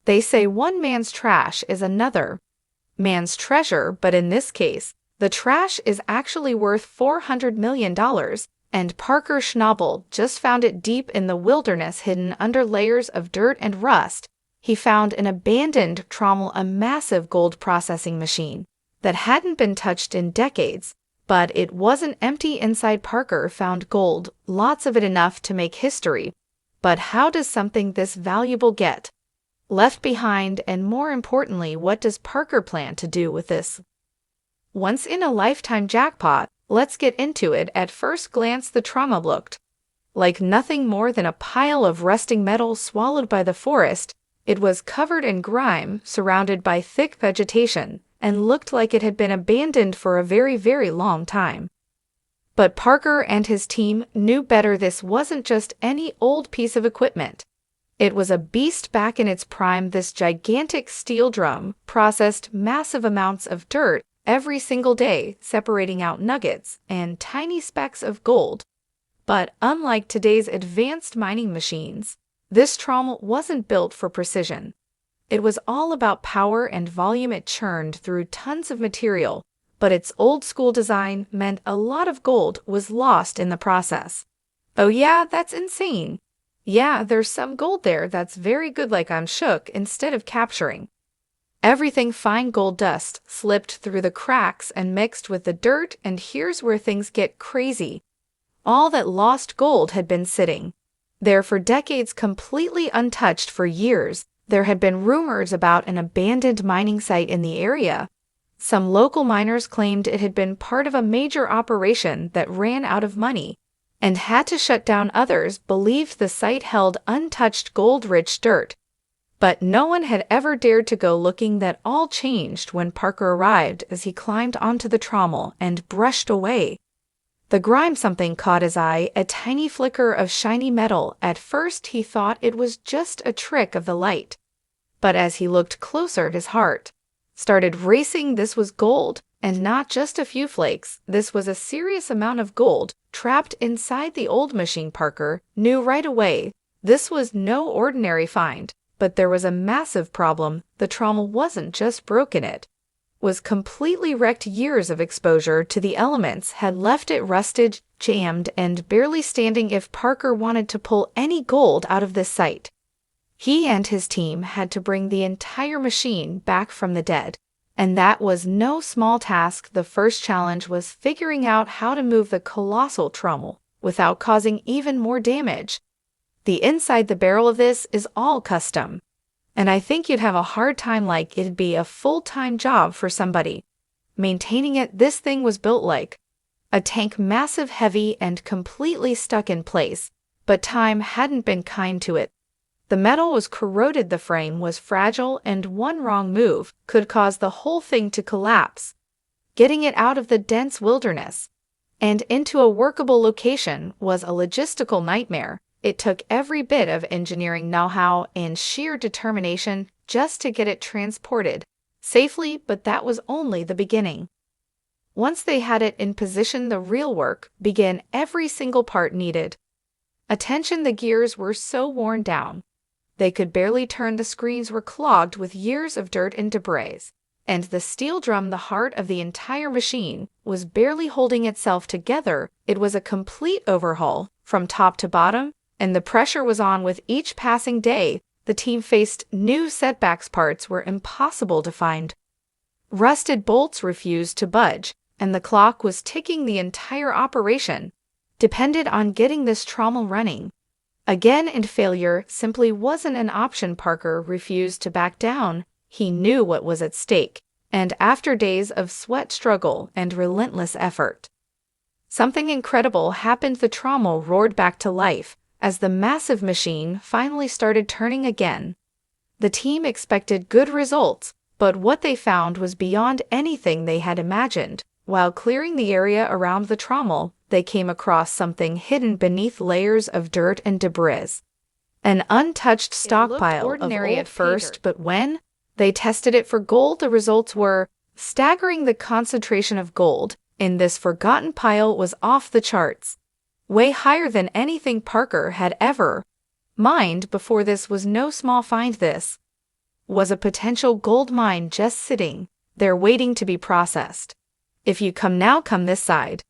They say one man's trash is another man's treasure, but in this case, the trash is actually worth $400 million, and Parker Schnabel just found it deep in the wilderness hidden under layers of dirt and rust. He found an abandoned trommel, a massive gold processing machine that hadn't been touched in decades, but it wasn't empty inside. Parker found gold, lots of it, enough to make history. But how does something this valuable get left behind, and more importantly, what does Parker plan to do with this once-in-a-lifetime jackpot? Let's get into it. At first glance, the trommel looked like nothing more than a pile of rusting metal swallowed by the forest. It was covered in grime, surrounded by thick vegetation, and looked like it had been abandoned for a very, very long time. But Parker and his team knew better. This wasn't just any old piece of equipment. It was a beast back in its prime. This gigantic steel drum processed massive amounts of dirt every single day, separating out nuggets and tiny specks of gold. But unlike today's advanced mining machines, this trommel wasn't built for precision. It was all about power and volume. It churned through tons of material, but its old-school design meant a lot of gold was lost in the process. Oh yeah, that's insane. Yeah, there's some gold there that's very good, like I'm shook. Instead of capturing everything, fine gold dust slipped through the cracks and mixed with the dirt, and here's where things get crazy. All that lost gold had been sitting there for decades, completely untouched. For years, there had been rumors about an abandoned mining site in the area. Some local miners claimed it had been part of a major operation that ran out of money and had to shut down. Others believed the site held untouched gold-rich dirt, but no one had ever dared to go looking. That all changed when Parker arrived. As he climbed onto the trommel and brushed away the grime, something caught his eye, a tiny flicker of shiny metal. At first he thought it was just a trick of the light, but as he looked closer, his heart started racing. This was gold, and not just a few flakes. This was a serious amount of gold trapped inside the old machine. Parker knew right away this was no ordinary find. But there was a massive problem. The trommel wasn't just broken, it was completely wrecked. Years of exposure to the elements had left it rusted, jammed, and barely standing. If Parker wanted to pull any gold out of this site, he and his team had to bring the entire machine back from the dead. And that was no small task. The first challenge was figuring out how to move the colossal trommel without causing even more damage. The inside the barrel of this is all custom, and I think you'd have a hard time, like it'd be a full-time job for somebody maintaining it. This thing was built like a tank, massive, heavy, and completely stuck in place, but time hadn't been kind to it. The metal was corroded, the frame was fragile, and one wrong move could cause the whole thing to collapse. Getting it out of the dense wilderness and into a workable location was a logistical nightmare. It took every bit of engineering know-how and sheer determination just to get it transported safely, but that was only the beginning. Once they had it in position, the real work began. Every single part needed attention. The gears were so worn down they could barely turn. The screens were clogged with years of dirt and debris, and the steel drum, the heart of the entire machine, was barely holding itself together. It was a complete overhaul from top to bottom, and the pressure was on with each passing day. The team faced new setbacks. Parts were impossible to find. Rusted bolts refused to budge, and the clock was ticking. The entire operation depended on getting this trommel running again, and failure simply wasn't an option. Parker refused to back down. He knew what was at stake, and after days of sweat, struggle, and relentless effort, something incredible happened. The trommel roared back to life as the massive machine finally started turning again. The team expected good results, but what they found was beyond anything they had imagined. While clearing the area around the trommel, they came across something hidden beneath layers of dirt and debris. An untouched stockpile. Ordinary at first, but when they tested it for gold, the results were staggering. The concentration of gold in this forgotten pile was off the charts, way higher than anything Parker had ever mined before. This was no small find. This was a potential gold mine just sitting there waiting to be processed. If you come now, come this side.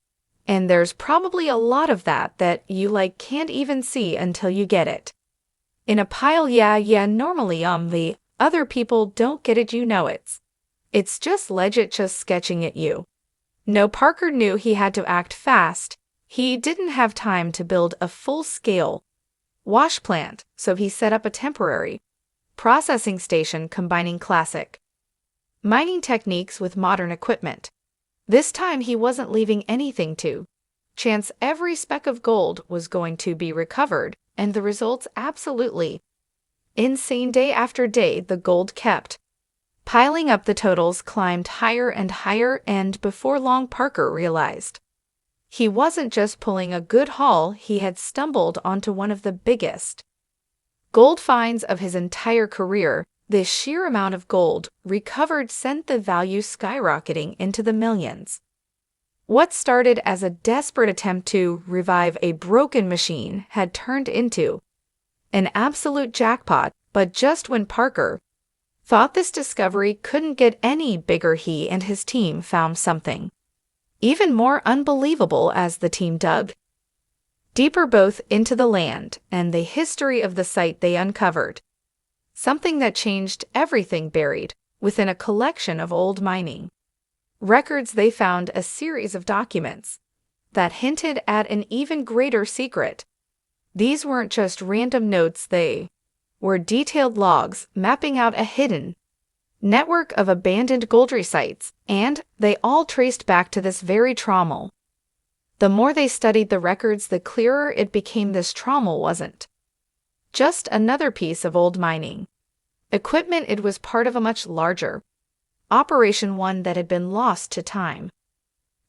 And there's probably a lot of that you can't even see until you get it. In a pile, yeah, normally the other people don't get it, you know it's just legit just sketching at you. No, Parker knew he had to act fast. He didn't have time to build a full-scale wash plant, so he set up a temporary processing station combining classic mining techniques with modern equipment. This time he wasn't leaving anything to chance. Every speck of gold was going to be recovered, and the results absolutely insane. Day after day, the gold kept piling up. The totals climbed higher and higher, and before long Parker realized he wasn't just pulling a good haul, he had stumbled onto one of the biggest gold finds of his entire career. The sheer amount of gold recovered sent the value skyrocketing into the millions. What started as a desperate attempt to revive a broken machine had turned into an absolute jackpot, but just when Parker thought this discovery couldn't get any bigger, he and his team found something even more unbelievable. As the team dug deeper both into the land and the history of the site, they uncovered something that changed everything. Buried within a collection of old mining records, they found a series of documents that hinted at an even greater secret. These weren't just random notes, they were detailed logs mapping out a hidden network of abandoned gold sites, and they all traced back to this very trommel. The more they studied the records, the clearer it became this trommel wasn't just another piece of old mining equipment. It was part of a much larger operation, one that had been lost to time.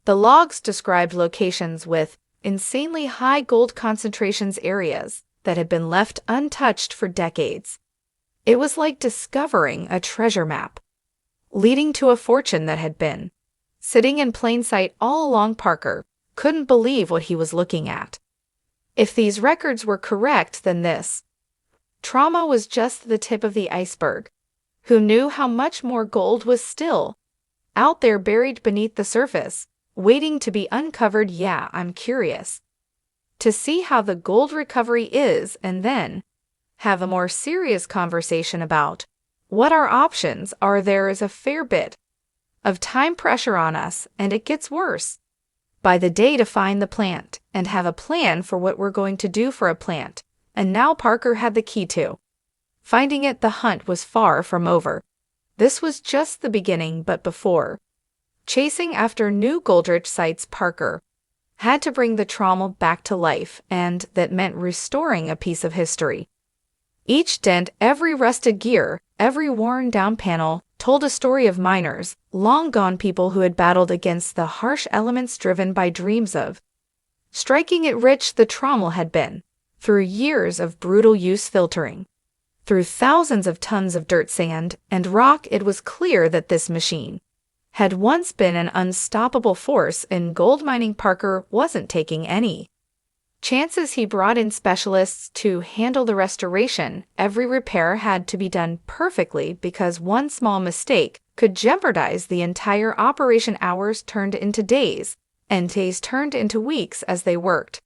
The logs described locations with insanely high gold concentrations, areas that had been left untouched for decades. It was like discovering a treasure map leading to a fortune that had been sitting in plain sight all along. Parker couldn't believe what he was looking at. If these records were correct, then this trauma was just the tip of the iceberg. Who knew how much more gold was still out there, buried beneath the surface, waiting to be uncovered? Yeah, I'm curious to see how the gold recovery is, and then have a more serious conversation about what our options are. There is a fair bit of time pressure on us, and it gets worse by the day, to find the plant and have a plan for what we're going to do for a plant. And now Parker had the key to finding it. The hunt was far from over. This was just the beginning, but before chasing after new gold-rich sites, Parker had to bring the trommel back to life, and that meant restoring a piece of history. Each dent, every rusted gear, every worn-down panel told a story of miners, long gone, people who had battled against the harsh elements, driven by dreams of striking it rich. The trommel had been through years of brutal use, filtering through thousands of tons of dirt, sand, and rock. It was clear that this machine had once been an unstoppable force in gold mining. Parker wasn't taking any chances. He brought in specialists to handle the restoration. Every repair had to be done perfectly, because one small mistake could jeopardize the entire operation. Hours turned into days, and days turned into weeks as they worked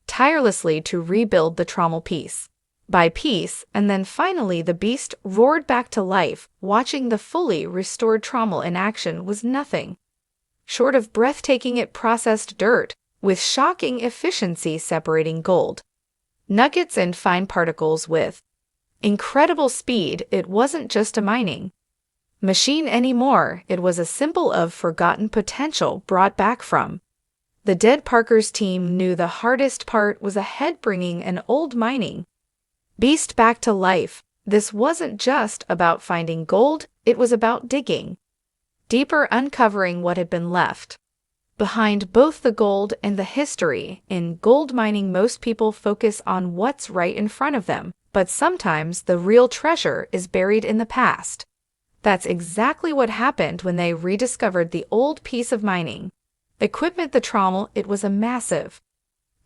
tirelessly to rebuild the trommel piece by piece, and then finally the beast roared back to life. Watching the fully restored trommel in action was nothing short of breathtaking. It processed dirt with shocking efficiency, separating gold nuggets and fine particles with incredible speed. It wasn't just a mining machine anymore, it was a symbol of forgotten potential brought back from the dead. Parker's team knew the hardest part was ahead, bringing an old mining beast back to life. This wasn't just about finding gold, it was about digging deeper, uncovering what had been left behind, both the gold and the history. In gold mining, most people focus on what's right in front of them, but sometimes the real treasure is buried in the past. That's exactly what happened when they rediscovered the old piece of mining equipment, the trommel. It was a massive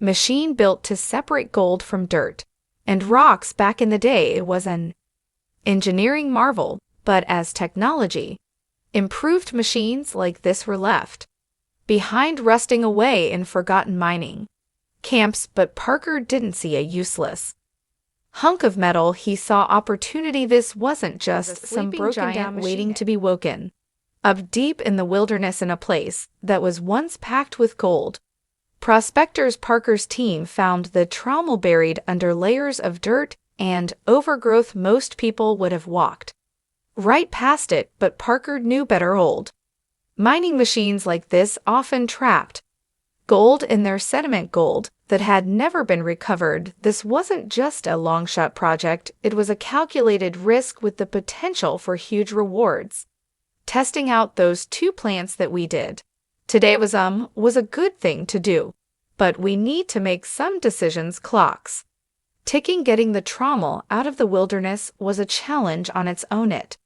machine built to separate gold from dirt and rocks. Back in the day, it was an engineering marvel, but as technology, improved machines like this were left behind, rusting away in forgotten mining camps. But Parker didn't see a useless hunk of metal. He saw opportunity. This wasn't just some broken down waiting to be woken up deep in the wilderness, in a place that was once packed with gold. Prospectors Parker's team found the trommel buried under layers of dirt and overgrowth. Most people would have walked right past it, but Parker knew better. Old mining machines like this often trapped gold in their sediment, gold that had never been recovered. This wasn't just a long-shot project, it was a calculated risk with the potential for huge rewards. Testing out those two plants that we did today was a good thing to do, but we need to make some decisions. Clocks ticking. Getting the trommel out of the wilderness was a challenge on its own. It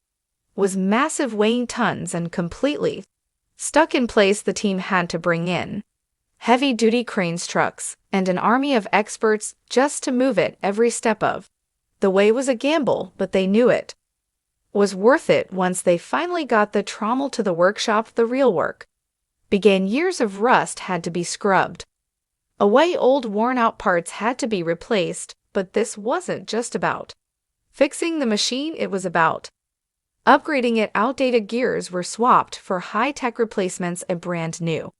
was massive, weighing tons and completely stuck in place. The team had to bring in heavy-duty cranes, trucks, and an army of experts just to move it every step of the way. Was a gamble, but they knew it was worth it. Once they finally got the trommel to the workshop, the real work began. Years of rust had to be scrubbed away, old worn-out parts had to be replaced, but this wasn't just about fixing the machine, it was about upgrading it. Outdated gears were swapped for high-tech replacements, a brand new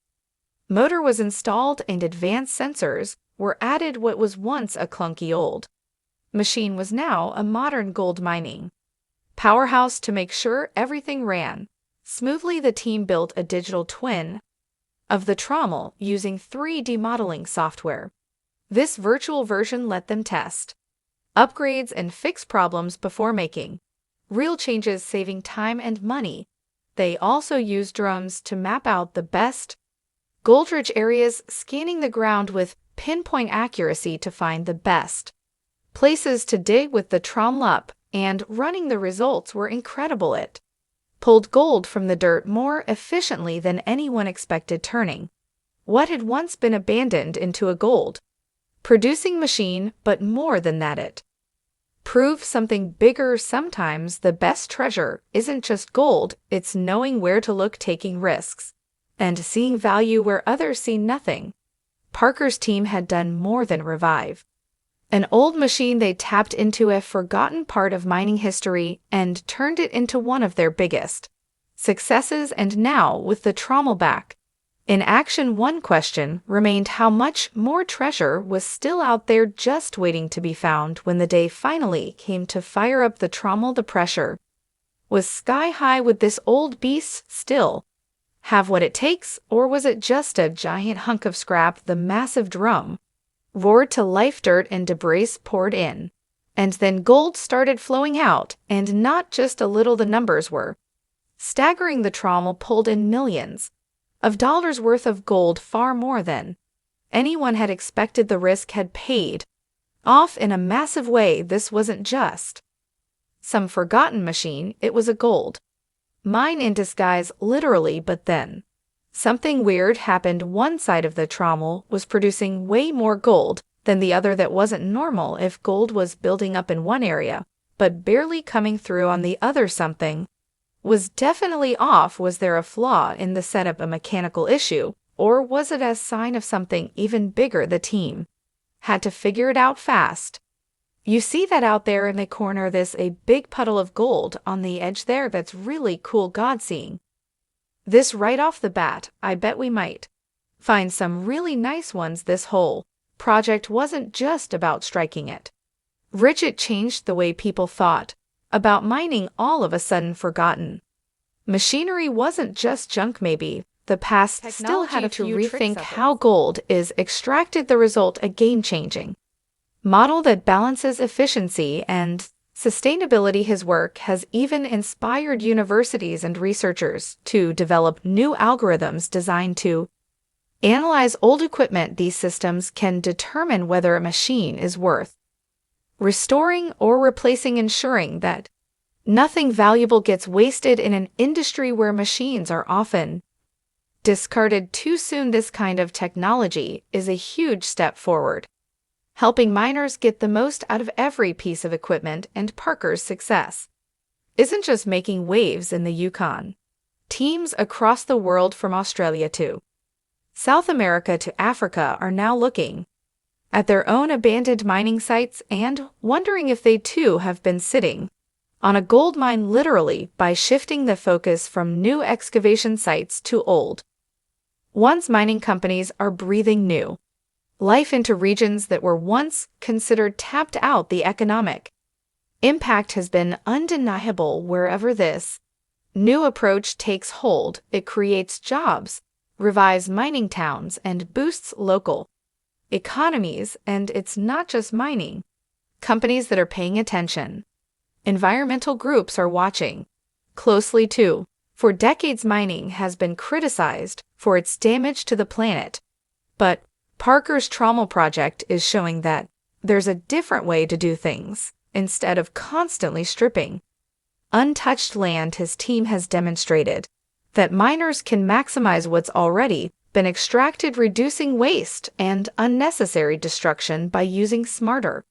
motor was installed, and advanced sensors were added. What was once a clunky old machine was now a modern gold mining powerhouse. To make sure everything ran smoothly, the team built a digital twin of the trommel using 3D modeling software. This virtual version let them test upgrades and fix problems before making real changes, saving time and money. They also used drones to map out the best gold-rich areas, scanning the ground with pinpoint accuracy to find the best places to dig with the trommel up and running. The results were incredible. It pulled gold from the dirt more efficiently than anyone expected, turning what had once been abandoned into a gold-producing machine. But more than that, it proved something bigger. Sometimes the best treasure isn't just gold, it's knowing where to look, taking risks, and seeing value where others see nothing. Parker's team had done more than revive an old machine. They tapped into a forgotten part of mining history and turned it into one of their biggest successes. And now, with the trommel back in action, one question remained: how much more treasure was still out there just waiting to be found? When the day finally came to fire up the trommel, the pressure was sky high. Would this old beast still have what it takes, or was it just a giant hunk of scrap? The massive drum roared to life, dirt and debris poured in, and then gold started flowing out, and not just a little. The numbers were staggering. The trommel pulled in millions of dollars worth of gold, far more than anyone had expected. The risk had paid off in a massive way. This wasn't just some forgotten machine, it was a gold mine in disguise, literally. But then something weird happened. One side of the trommel was producing way more gold than the other. That wasn't normal. If gold was building up in one area, but barely coming through on the other, something was definitely off. Was there a flaw in the setup, a mechanical issue, or was it a sign of something even bigger? The team had to figure it out fast. You see that out there in the corner, this a big puddle of gold on the edge there? That's really cool. God, seeing this right off the bat, I bet we might find some really nice ones. This whole project wasn't just about striking it rich, it changed the way people thought about mining. All of a sudden, forgotten machinery wasn't just junk. Maybe the past still had to rethink how gold is extracted. The result, a game-changing model that balances efficiency and sustainability. His work has even inspired universities and researchers to develop new algorithms designed to analyze old equipment. These systems can determine whether a machine is worth restoring or replacing, ensuring that nothing valuable gets wasted in an industry where machines are often discarded too soon. This kind of technology is a huge step forward helping miners get the most out of every piece of equipment, and Parker's success isn't just making waves in the Yukon. Teams across the world, from Australia to South America to Africa, are now looking at their own abandoned mining sites and wondering if they too have been sitting on a gold mine, literally, by shifting the focus from new excavation sites to old ones. Mining companies are breathing new life into regions that were once considered tapped out. The economic impact has been undeniable. Wherever this new approach takes hold, it creates jobs, revives mining towns, and boosts local economies. And it's not just mining companies that are paying attention. Environmental groups are watching closely too. For decades, mining has been criticized for its damage to the planet. But Parker's Trommel project is showing that there's a different way to do things. Instead of constantly stripping untouched land, his team has demonstrated that miners can maximize what's already been extracted, reducing waste and unnecessary destruction by using smarter,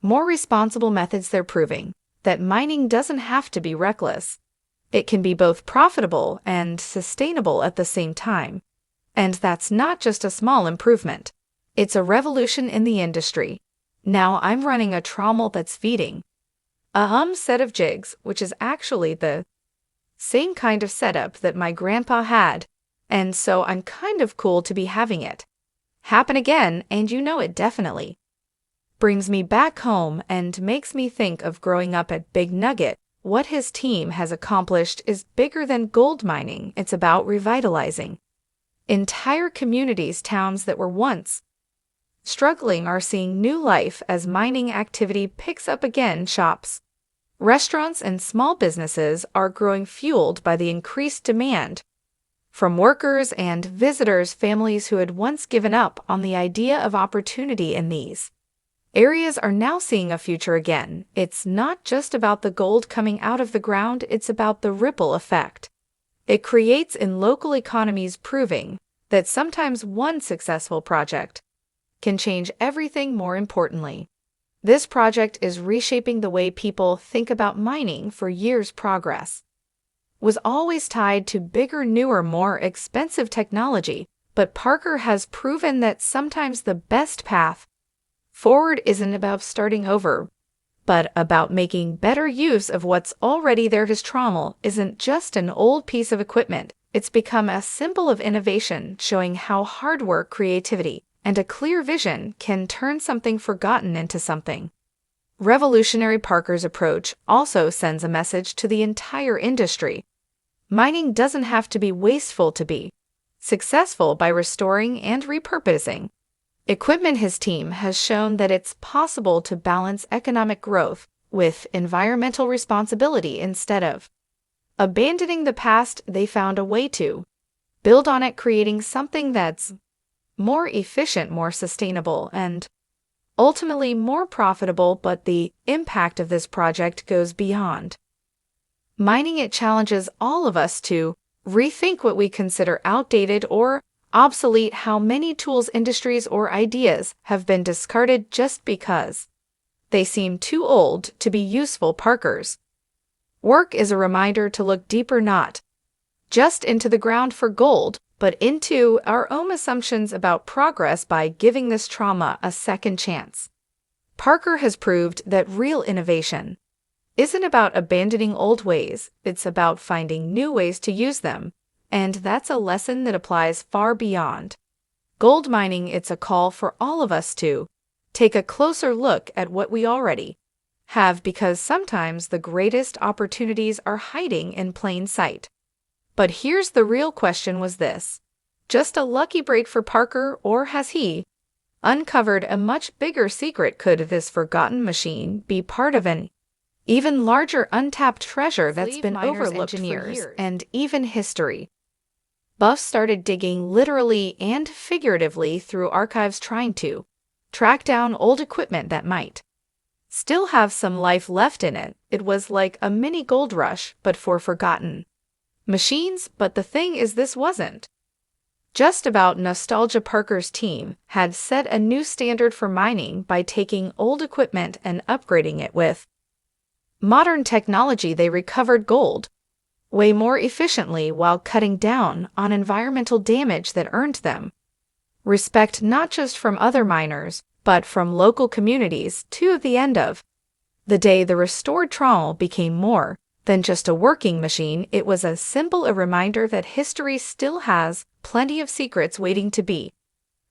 more responsible methods. They're proving that mining doesn't have to be reckless. It can be both profitable and sustainable at the same time. And that's not just a small improvement. It's a revolution in the industry. Now I'm running a trommel that's feeding a set of jigs, which is actually the same kind of setup that my grandpa had, and so I'm kind of cool to be having it happen again, and it definitely brings me back home and makes me think of growing up at Big Nugget. What his team has accomplished is bigger than gold mining. It's about revitalizing entire communities. Towns that were once struggling are seeing new life as mining activity picks up again. Shops, restaurants, and small businesses are growing, fueled by the increased demand from workers and visitors. Families who had once given up on the idea of opportunity in these areas are now seeing a future again. It's not just about the gold coming out of the ground, it's about the ripple effect it creates in local economies, proving that sometimes one successful project can change everything. More importantly, this project is reshaping the way people think about mining. For years, progress was always tied to bigger, newer, more expensive technology, but Parker has proven that sometimes the best path forward isn't about starting over, but about making better use of what's already there. His trommel isn't just an old piece of equipment. It's become a symbol of innovation, showing how hard work, creativity, and a clear vision can turn something forgotten into something revolutionary. Parker's approach also sends a message to the entire industry. Mining doesn't have to be wasteful to be successful. By restoring and repurposing equipment, his team has shown that it's possible to balance economic growth with environmental responsibility. Instead of abandoning the past, they found a way to build on it, creating something that's more efficient, more sustainable, and ultimately more profitable. But the impact of this project goes beyond mining. It challenges all of us to rethink what we consider outdated or obsolete. How many tools, industries, or ideas have been discarded just because they seem too old to be useful? Parker's work is a reminder to look deeper, not just into the ground for gold, but into our own assumptions about progress. By giving this trauma a second chance, Parker has proved that real innovation isn't about abandoning old ways, it's about finding new ways to use them. And that's a lesson that applies far beyond gold mining. It's a call for all of us to take a closer look at what we already have, because sometimes the greatest opportunities are hiding in plain sight. But here's the real question: was this just a lucky break for Parker, or has he uncovered a much bigger secret? Could this forgotten machine be part of an even larger untapped treasure that's been overlooked for years? And even history buffs started digging literally and figuratively through archives, trying to track down old equipment that might still have some life left in it. It was like a mini gold rush, but for forgotten machines. But the thing is, this wasn't just about nostalgia. Parker's team had set a new standard for mining by taking old equipment and upgrading it with modern technology. They recovered gold way more efficiently while cutting down on environmental damage that earned them respect not just from other miners, but from local communities too. At the end of the day, the restored trommel became more than just a working machine. It was a symbol, a reminder that history still has plenty of secrets waiting to be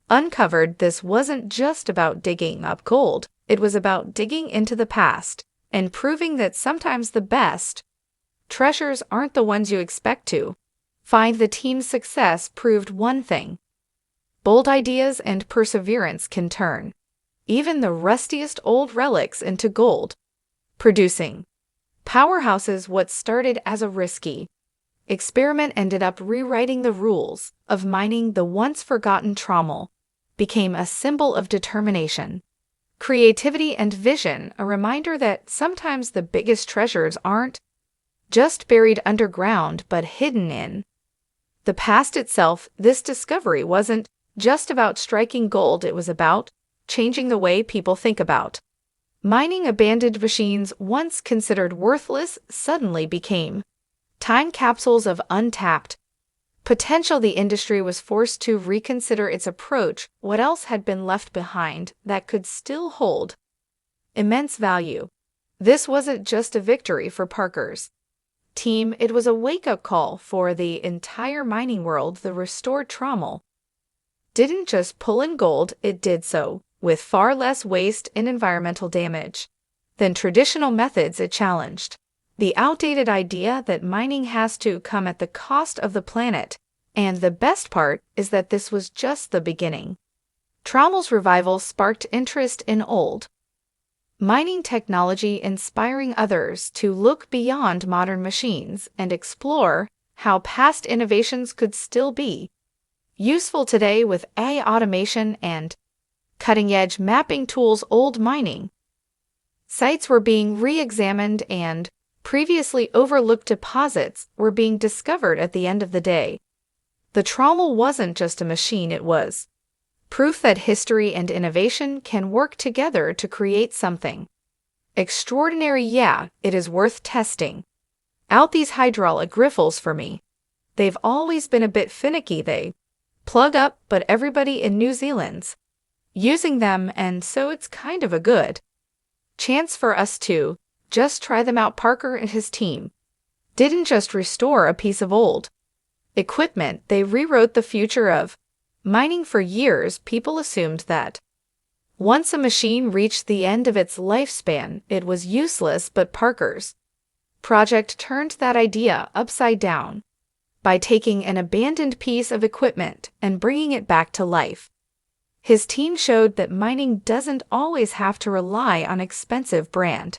uncovered. This wasn't just about digging up gold, it was about digging into the past and proving that sometimes the best treasures aren't the ones you expect to find. The team's success proved one thing: bold ideas and perseverance can turn even the rustiest old relics into gold producing powerhouses. What started as a risky experiment ended up rewriting the rules of mining. The once forgotten trommel became a symbol of determination, creativity, and vision, a reminder that sometimes the biggest treasures aren't just buried underground but hidden in the past itself. This discovery wasn't just about striking gold, it was about changing the way people think about mining. Abandoned machines, once considered worthless, suddenly became time capsules of untapped potential. The industry was forced to reconsider its approach. What else had been left behind that could still hold immense value? This wasn't just a victory for Parker's team, it was a wake-up call for the entire mining world. The restored trommel didn't just pull in gold, it did so with far less waste and environmental damage than traditional methods. It challenged the outdated idea that mining has to come at the cost of the planet. And the best part is that this was just the beginning. Trommel's revival sparked interest in old mining technology, inspiring others to look beyond modern machines and explore how past innovations could still be useful today. With AI automation and cutting-edge mapping tools, old mining sites were being re-examined and previously overlooked deposits were being discovered. At the end of the day, the trommel wasn't just a machine, it was proof that history and innovation can work together to create something extraordinary. Yeah, it is worth testing out these hydraulic griffles for me. They've always been a bit finicky. They plug up, but everybody in New Zealand's using them, and so it's kind of a good chance for us to just try them out. Parker and his team didn't just restore a piece of old equipment, they rewrote the future of mining. For years, people assumed that once a machine reached the end of its lifespan, it was useless, but Parker's project turned that idea upside down by taking an abandoned piece of equipment and bringing it back to life. His team showed that mining doesn't always have to rely on expensive brand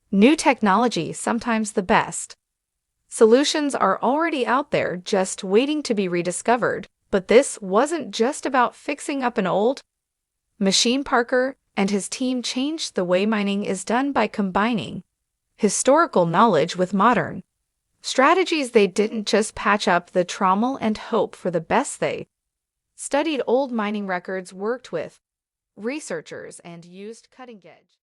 new technology. Sometimes the best solutions are already out there, just waiting to be rediscovered. But this wasn't just about fixing up an old machine. Parker and his team changed the way mining is done by combining historical knowledge with modern strategies. They didn't just patch up the trommel and hope for the best. They studied old mining records, worked with researchers, and used cutting-edge